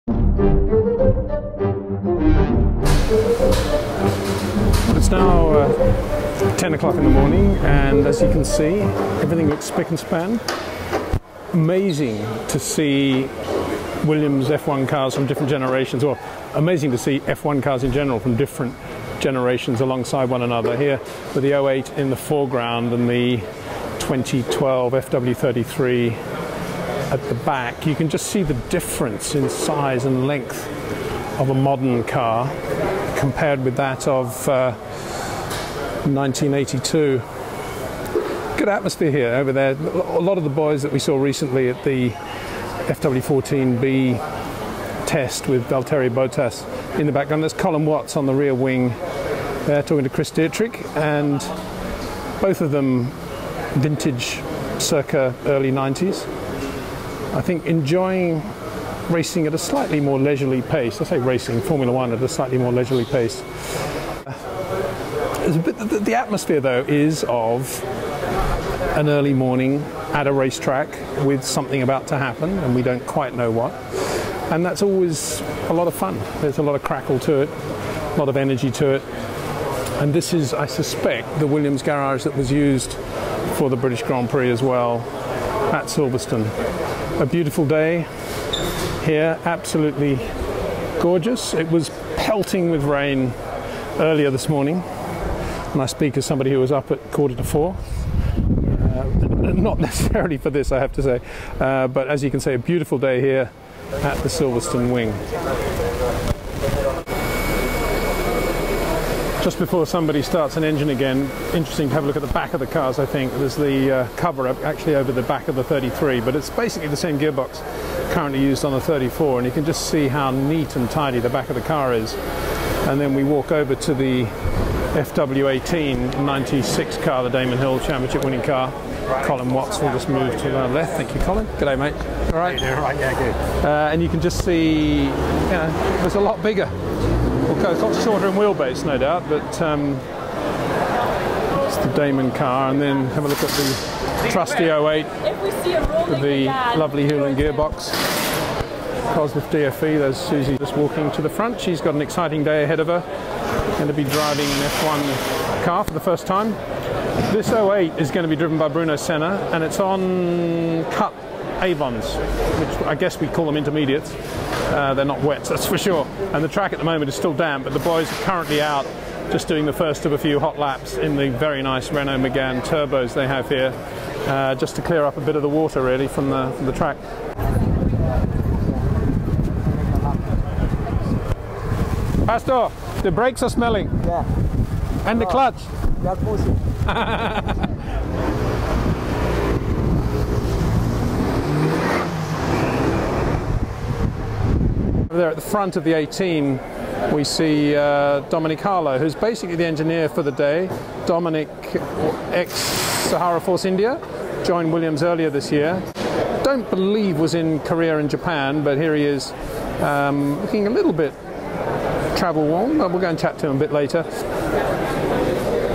It's now 10 o'clock in the morning, and as you can see, everything looks spick and span. Amazing to see Williams F1 cars from different generations, or amazing to see F1 cars in general from different generations alongside one another. Here with the 08 in the foreground and the 2012 FW33 at the back, you can just see the difference in size and length of a modern car compared with that of 1982. Good atmosphere here over there. A lot of the boys that we saw recently at the FW14B test with Valtteri Bottas in the background. There's Colin Watts on the rear wing there talking to Chris Dietrich, and both of them vintage circa early 90s. I think enjoying racing at a slightly more leisurely pace. I say racing, Formula One at a slightly more leisurely pace. The atmosphere though is of an early morning at a racetrack with something about to happen and we don't quite know what. And that's always a lot of fun. There's a lot of crackle to it, a lot of energy to it. And this is, I suspect, the Williams garage that was used for the British Grand Prix as well at Silverstone. A beautiful day here, absolutely gorgeous. It was pelting with rain earlier this morning, and I speak as somebody who was up at 3:45. Not necessarily for this, I have to say, but as you can see, a beautiful day here at the Silverstone wing. Just before somebody starts an engine again, interesting to have a look at the back of the cars. I think there's the cover up actually over the back of the 33, but it's basically the same gearbox currently used on the 34, and you can just see how neat and tidy the back of the car is. And then we walk over to the FW18 96 car, the Damon Hill Championship winning car. Colin Watts will just move to the left. Thank you, Colin. G'day, mate. All right. How you doing? Right, yeah, good. And you can just see, you know, it's a lot bigger. Okay, it's a lot shorter in wheelbase, no doubt, but it's the Damon car. And then have a look at the trusty 08 with the lovely Hewland gearbox. Cosworth DFE, there's Susie just walking to the front. She's got an exciting day ahead of her. Going to be driving an F1 car for the first time. This 08 is going to be driven by Bruno Senna, and it's on cut Avons, which I guess we call them intermediates. They're not wets, that's for sure. And the track at the moment is still damp, but the boys are currently out just doing the first of a few hot laps in the very nice Renault Megane turbos they have here, just to clear up a bit of the water really from the track. Pastor, the brakes are smelling. Yeah. And the clutch. They are pushing. There at the front of the 18 we see Dominic Harlow, who's basically the engineer for the day. Dominic, ex-Sahara Force India, joined Williams earlier this year. Don't believe was in Korea and Japan, but here he is looking a little bit travel worn. We'll go and chat to him a bit later.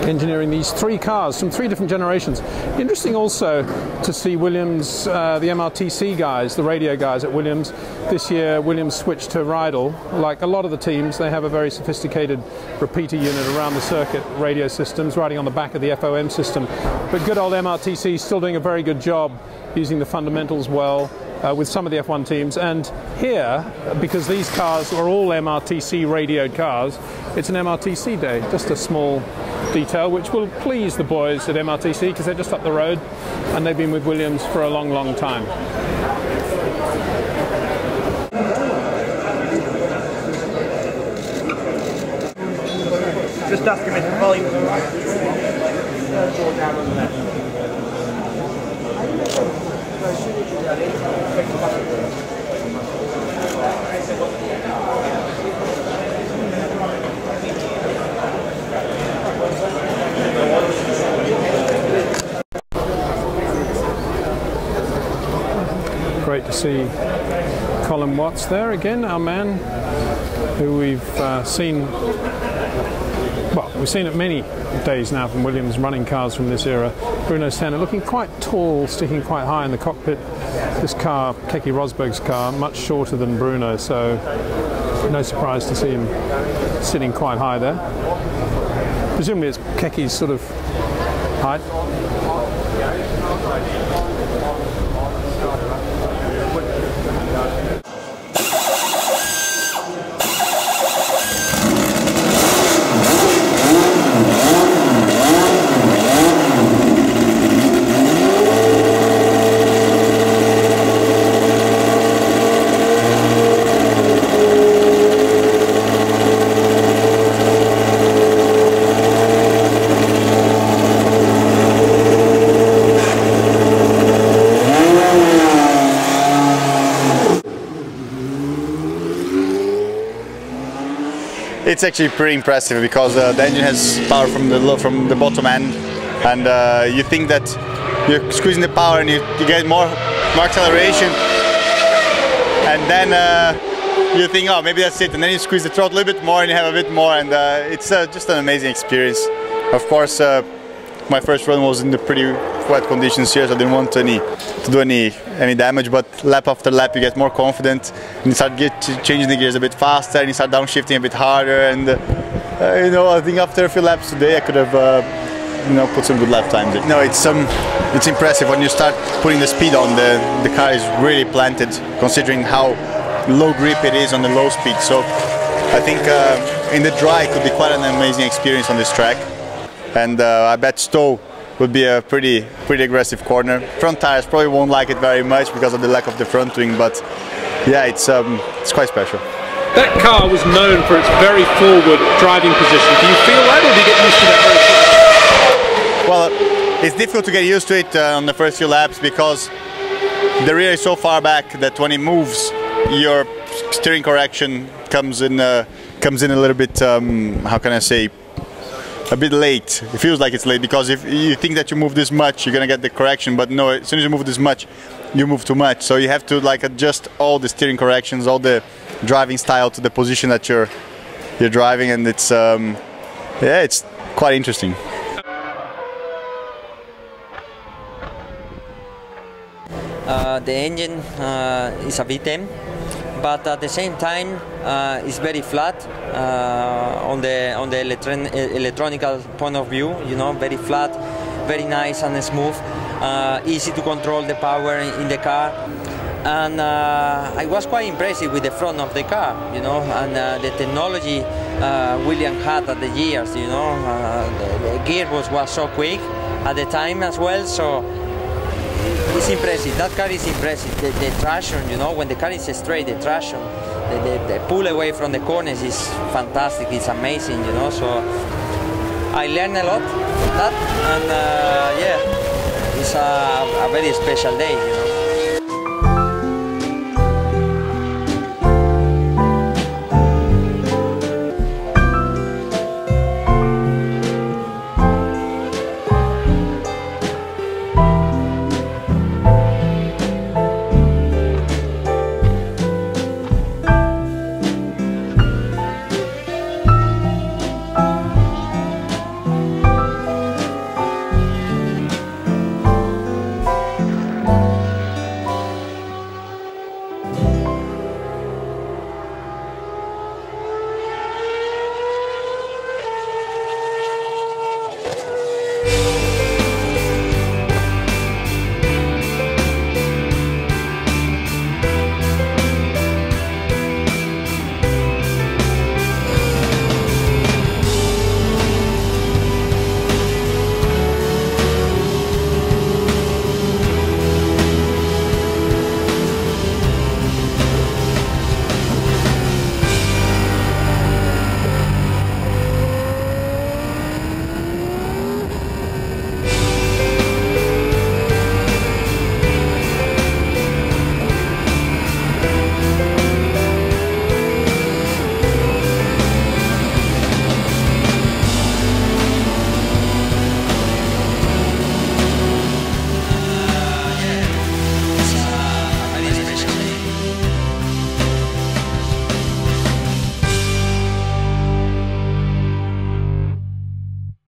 Engineering these three cars from three different generations. Interesting also to see Williams, the MRTC guys, the radio guys at Williams. This year Williams switched to Rydal. Like a lot of the teams, they have a very sophisticated repeater unit around the circuit, radio systems riding on the back of the FOM system. But good old MRTC still doing a very good job using the fundamentals well with some of the F1 teams. And here, because these cars are all MRTC radioed cars, it's an MRTC day. Just a small detail which will please the boys at MRTC because they're just up the road and they've been with Williams for a long, long time. Just ask him if the volume's all right. Down on the left. Great to see Colin Watts there again, our man who we've seen, well, we've seen it many days now from Williams running cars from this era. Bruno Senna looking quite tall, sticking quite high in the cockpit This car, Keke Rosberg's car, much shorter than Bruno, so no surprise to see him sitting quite high there. Presumably it's Keke's sort of height. It's actually pretty impressive because the engine has power from the bottom end, and you think that you're squeezing the power and you get more acceleration, and then you think, oh, maybe that's it, and then you squeeze the throttle a little bit more and you have a bit more, and it's just an amazing experience. Of course, my first run was in the pretty wet conditions here, so I didn't want to do any damage, but lap after lap you get more confident and you start changing the gears a bit faster and you start downshifting a bit harder, and you know, I think after a few laps today I could have you know, put some good lap times in. No, it's impressive when you start putting the speed on. The car is really planted considering how low grip it is on the low speed, so I think in the dry it could be quite an amazing experience on this track, and I bet Stowe would be a pretty aggressive corner. Front tires probably won't like it very much because of the lack of the front wing, but yeah, it's quite special. That car was known for its very forward driving position. Do you feel that, or do you get used to that very quickly? Well, it's difficult to get used to it on the first few laps because the rear is so far back that when it moves, your steering correction comes in a little bit, how can I say, a bit late. It feels like it's late because if you think that you move this much, you're gonna get the correction, but no, as soon as you move this much, you move too much. So you have to like adjust all the steering corrections, all the driving style to the position that you're driving, and it's yeah, it's quite interesting. The engine is a V10, but at the same time it's very flat on the electronical point of view. You know, very flat, very nice and smooth, easy to control the power in the car. And I was quite impressed with the front of the car, you know, and the technology Williams had at the years. You know, the gear was so quick at the time as well, so it's impressive. That car is impressive. The traction, you know, when the car is straight, the traction, the pull away from the corners is fantastic. It's amazing, you know. So I learned a lot from that, and yeah, it's a very special day, you know.